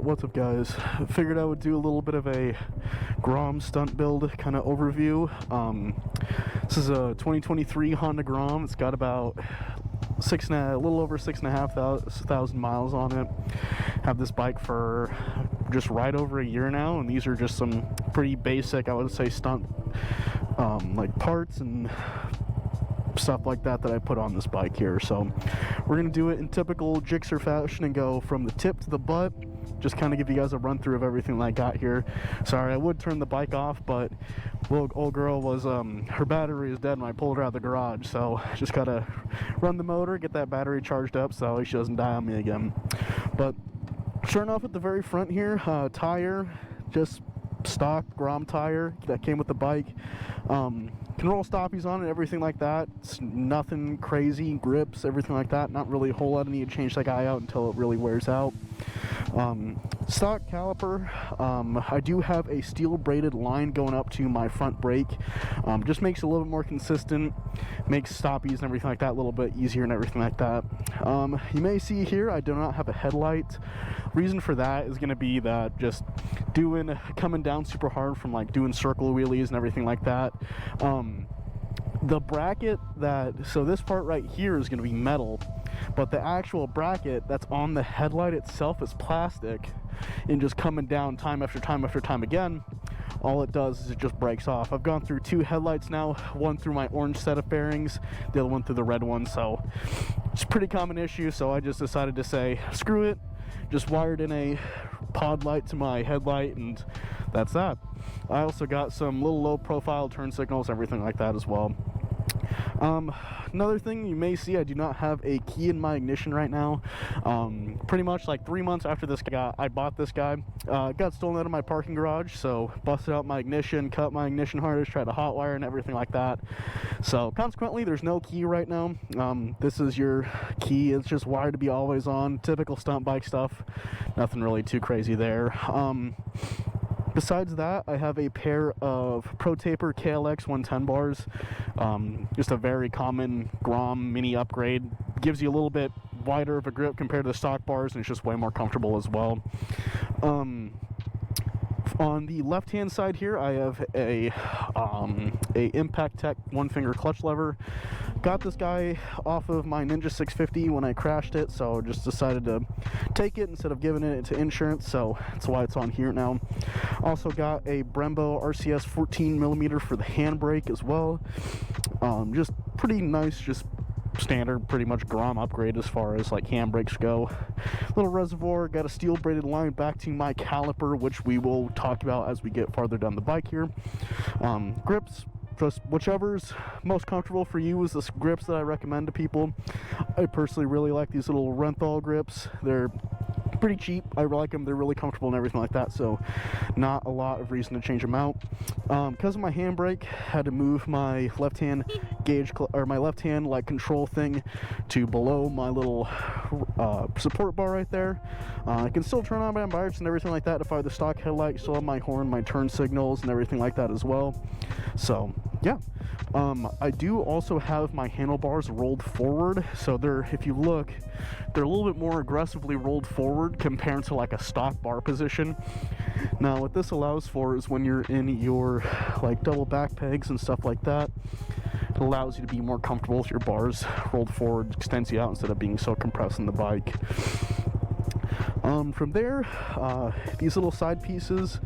What's up guys? Figured I would do a little bit of a Grom stunt build kind of overview. This is a 2023 Honda Grom. It's got about a little over 6,500 miles on it. Have this bike for just right over a year now, and these are just some pretty basic, I would say, stunt like parts and stuff like that I put on this bike here. So we're gonna do it in typical Gixxer fashion and go from the tip to the butt. Just kind of give you guys a run through of everything that I got here. Sorry, I would turn the bike off, but old girl was her battery is dead when I pulled her out of the garage, so just gotta run the motor, get that battery charged up so she doesn't die on me again. But starting off at the very front here, tire, just stock Grom tire that came with the bike. Can roll stoppies on it, everything like that. It's nothing crazy, grips, everything like that. Not really a whole lot of need to change that guy out until it really wears out. Stock caliper. I do have a steel braided line going up to my front brake. Just makes it a little bit more consistent, makes stoppies and everything like that a little bit easier and everything like that. You may see here I do not have a headlight. Reason for that is going to be that just coming down super hard from like doing circle wheelies and everything like that. The bracket so this part right here is going to be metal, but the actual bracket that's on the headlight itself is plastic, and just coming down time after time after time again, all it does is it just breaks off. I've gone through 2 headlights now, one through my orange set of bearings, the other one through the red one, so it's a pretty common issue. So I just decided to say screw it, just wired in a pod light to my headlight, and that's that. I also got some little low profile turn signals, everything like that as well. Another thing you may see, I do not have a key in my ignition right now. Pretty much like 3 months after I bought this guy, got stolen out of my parking garage, so busted out my ignition, cut my ignition harness, tried to hotwire and everything like that. So consequently, there's no key right now. This is your key. It's just wired to be always on. Typical stunt bike stuff. Nothing really too crazy there. Besides that, I have a pair of ProTaper KLX 110 bars. Just a very common Grom mini upgrade. Gives you a little bit wider of a grip compared to the stock bars, and it's just way more comfortable as well. On the left-hand side here, I have a Impaktech one-finger clutch lever. Got this guy off of my Ninja 650 when I crashed it, so just decided to take it instead of giving it to insurance, so that's why it's on here now. Also got a Brembo RCS 14mm for the handbrake as well. Just pretty nice, just standard pretty much Grom upgrade as far as like handbrakes go. Little reservoir, got a steel braided line back to my caliper, which we will talk about as we get farther down the bike here. Grips, just whichever's most comfortable for you is the grips that I recommend to people. I personally really like these little Renthal grips. They're pretty cheap. I like them. They're really comfortable and everything like that, so not a lot of reason to change them out. Because of my handbrake, had to move my left hand gauge or my left hand like control thing to below my little support bar right there. I can still turn on my lights and everything like that if I have the stock headlight. Still have my horn, my turn signals and everything like that as well. So yeah, I do also have my handlebars rolled forward, so if you look, they're a little bit more aggressively rolled forward compared to like a stock bar position. Now what this allows for is when you're in your like double back pegs and stuff like that, it allows you to be more comfortable with your bars rolled forward, extends you out instead of being so compressed in the bike. From there, these little side pieces,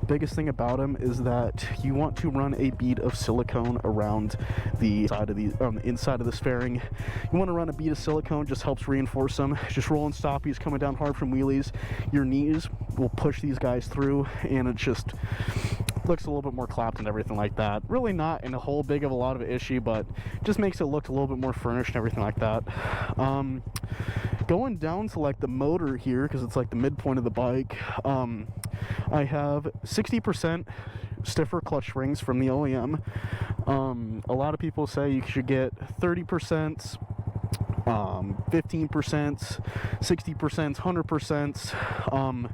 biggest thing about them is that you want to run a bead of silicone around the side of the inside of this fairing. You want to run a bead of silicone, just helps reinforce them. Just rolling stoppies, coming down hard from wheelies, your knees will push these guys through, and it just looks a little bit more clapped and everything like that. Really not in a whole big of a lot of an issue, but just makes it look a little bit more furnished and everything like that. Going down to like the motor here, because it's like the midpoint of the bike, I have 60% stiffer clutch springs from the OEM. A lot of people say you should get 30%, 15%, 60%, 100%.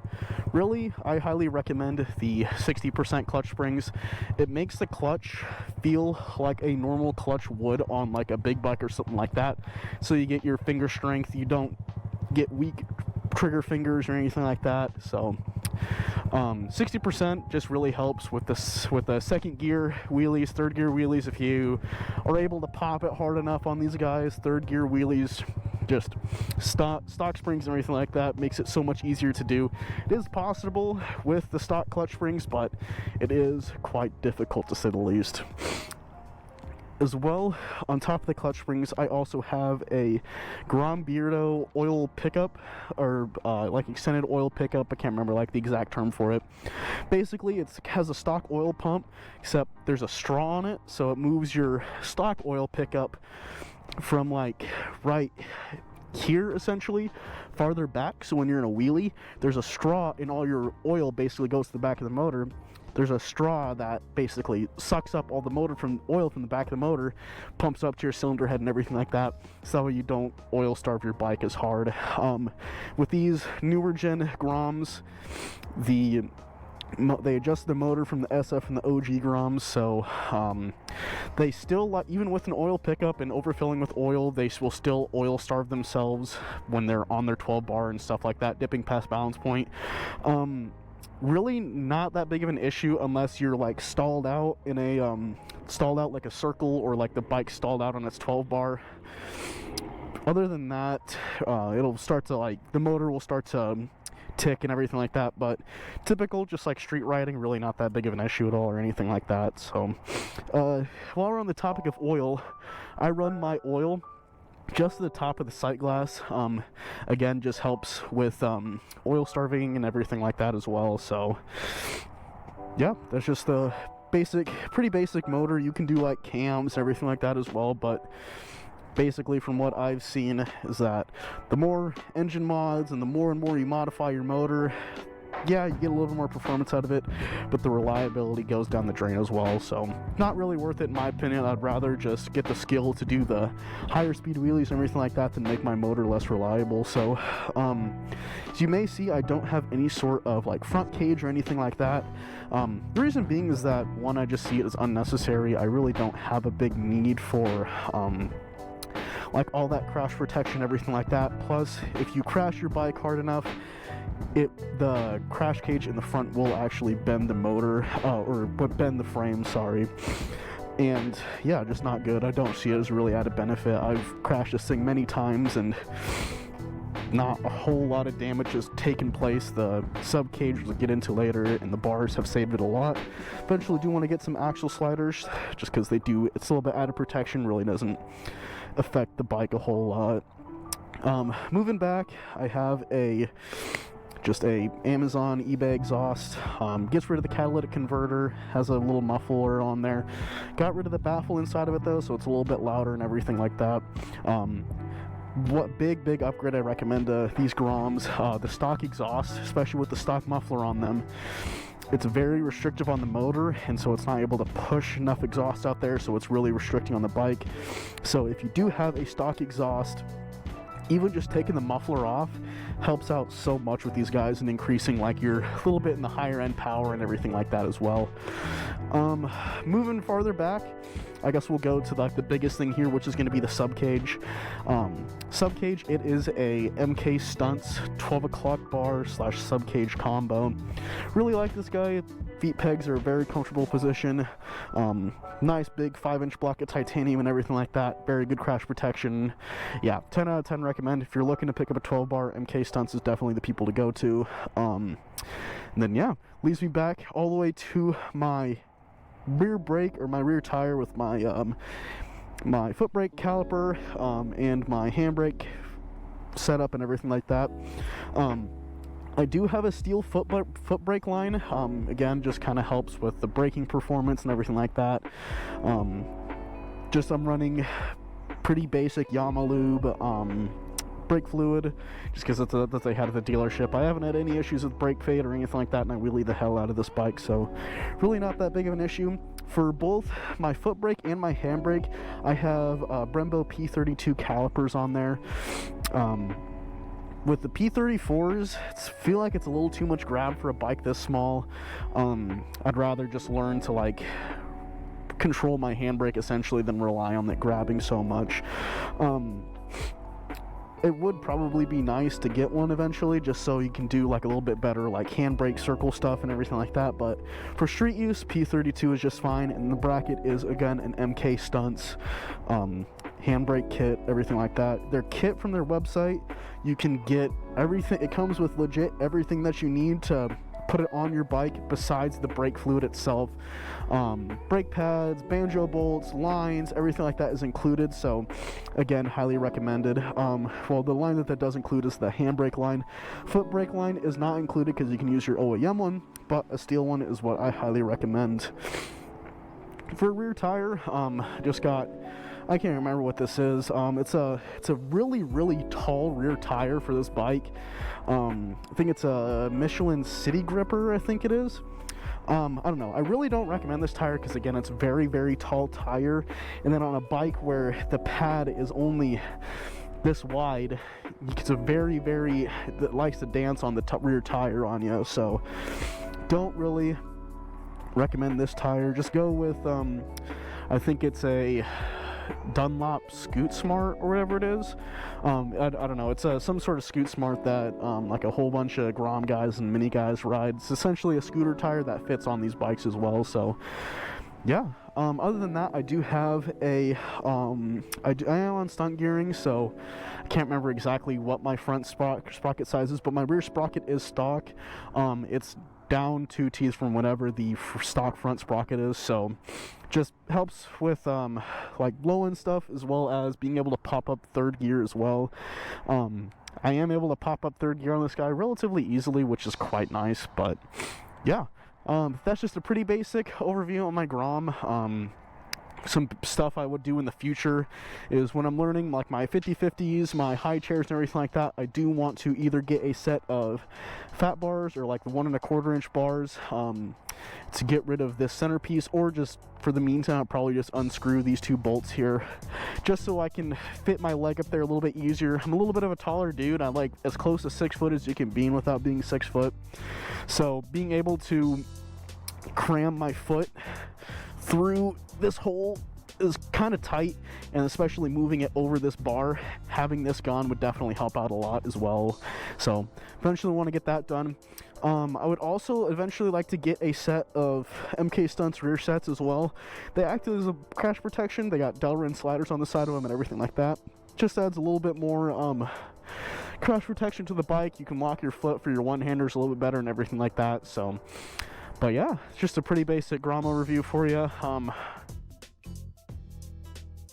Really, I highly recommend the 60% clutch springs. It makes the clutch feel like a normal clutch would on like a big bike or something like that. So you get your finger strength, you don't get weak trigger fingers or anything like that. So 60% just really helps with this, with the second gear wheelies, third gear wheelies. If you are able to pop it hard enough on these guys, third gear wheelies, just stock springs and everything like that makes it so much easier to do. It is possible with the stock clutch springs, but it is quite difficult to say the least. As well, on top of the clutch springs, I also have a GromBeardo oil pickup, or like extended oil pickup. I can't remember like the exact term for it. Basically, it has a stock oil pump, except there's a straw on it, so it moves your stock oil pickup from like right here, essentially, farther back. So when you're in a wheelie, there's a straw, and all your oil basically goes to the back of the motor. There's a straw that basically sucks up all the oil from the back of the motor, pumps up to your cylinder head and everything like that, so that way you don't oil starve your bike as hard. With these newer gen Groms, they adjust the motor from the SF and the OG Groms, so they still, even with an oil pickup and overfilling with oil, they will still oil starve themselves when they're on their 12 bar and stuff like that, dipping past balance point. Really not that big of an issue unless you're like stalled out in a stalled out like a circle, or like the bike stalled out on its 12 bar. Other than that, it'll start to, like, the motor will start to tick and everything like that, but typical, just like street riding, really not that big of an issue at all or anything like that. So while we're on the topic of oil, I run my oil just to the top of the sight glass. Again, just helps with oil starving and everything like that as well. So yeah, that's just the pretty basic motor. You can do like cams, everything like that as well, but basically from what I've seen is that the more engine mods and the more and more you modify your motor, yeah, you get a little more performance out of it, but the reliability goes down the drain as well. So not really worth it in my opinion. I'd rather just get the skill to do the higher speed wheelies and everything like that than make my motor less reliable. So as you may see, I don't have any sort of like front cage or anything like that. The reason being is that, one, I just see it as unnecessary. I really don't have a big need for like all that crash protection, everything like that. Plus, if you crash your bike hard enough, the crash cage in the front will actually bend the motor, or bend the frame, sorry. And yeah, just not good. I don't see it as really added benefit. I've crashed this thing many times and not a whole lot of damage has taken place. The sub cage we'll get into later, and the bars have saved it a lot. Eventually do want to get some axle sliders, just because it's a little bit added protection, really doesn't affect the bike a whole lot. Moving back, I have just a Amazon eBay exhaust. Gets rid of the catalytic converter, has a little muffler on there. Got rid of the baffle inside of it though, so it's a little bit louder and everything like that. What big upgrade I recommend these Groms, the stock exhaust, especially with the stock muffler on them. It's very restrictive on the motor, and so it's not able to push enough exhaust out there, so it's really restricting on the bike. So if you do have a stock exhaust, even just taking the muffler off helps out so much with these guys, and increasing like your little bit in the higher end power and everything like that as well. Moving farther back, I guess we'll go to like the biggest thing here, which is going to be the sub cage. Sub cage, it is a MK-stunts 12 o'clock bar / sub cage combo. Really like this guy. Feet pegs are a very comfortable position. Nice big 5-inch block of titanium and everything like that. Very good crash protection. Yeah, 10 out of 10 recommend. If you're looking to pick up a 12 bar, MK-stunts is definitely the people to go to. And then yeah, leads me back all the way to my rear brake, or my rear tire, with my my foot brake caliper and my handbrake setup and everything like that. I do have a steel foot brake line. Again, just kind of helps with the braking performance and everything like that. I'm running pretty basic Yamalube brake fluid, just because that's what they had at the dealership. I haven't had any issues with brake fade or anything like that, and I wheelie the hell out of this bike, so really not that big of an issue. For both my foot brake and my handbrake, I have Brembo P32 calipers on there. With the P34s, I feel like it's a little too much grab for a bike this small. I'd rather just learn to like control my handbrake essentially than rely on it grabbing so much. it would probably be nice to get one eventually, just so you can do like a little bit better like handbrake circle stuff and everything like that. But for street use, P32 is just fine, and the bracket is again an MK-stunts handbrake kit, everything like that. Their kit from their website, you can get everything. It comes with legit everything that you need to put it on your bike besides the brake fluid itself. Brake pads, banjo bolts, lines, everything like that is included, so again, highly recommended. Well, the line that does include is the handbrake line. Foot brake line is not included because you can use your OEM one, but a steel one is what I highly recommend. For rear tire, just got, I can't remember what this is. It's a really tall rear tire for this bike. I think it's a Michelin City Gripper, I think it is. I don't know. I really don't recommend this tire because again, it's very tall tire, and then on a bike where the pad is only this wide, it's a very that likes to dance on the rear tire on you. So don't really recommend this tire. Just go with I think it's a Dunlop Scoot Smart or whatever it is. I don't know, it's some sort of Scoot Smart that like a whole bunch of Grom guys and mini guys ride. It's essentially a scooter tire that fits on these bikes as well. So yeah, other than that, I do have a I am on stunt gearing, so I can't remember exactly what my front sprocket size is, but my rear sprocket is stock. It's down 2 teeth from whatever the stock front sprocket is, so just helps with like low end stuff, as well as being able to pop up third gear as well. I am able to pop up third gear on this guy relatively easily, which is quite nice. But yeah, that's just a pretty basic overview on my Grom. Some stuff I would do in the future is when I'm learning like my 50/50s, my high chairs and everything like that, I do want to either get a set of fat bars or like 1 1/4 inch bars to get rid of this centerpiece, or just for the meantime I'll probably just unscrew these 2 bolts here just so I can fit my leg up there a little bit easier. I'm a little bit of a taller dude. I like as close to 6 foot as you can be without being 6 foot, so being able to cram my foot through this hole is kind of tight, and especially moving it over this bar, having this gone would definitely help out a lot as well. So eventually want to get that done. I would also eventually like to get a set of MK-stunts rear sets as well. They act as a crash protection. They got Delrin sliders on the side of them and everything like that. Just adds a little bit more crash protection to the bike. You can lock your foot for your one-handers a little bit better and everything like that. So but yeah, it's just a pretty basic Grom overview for you.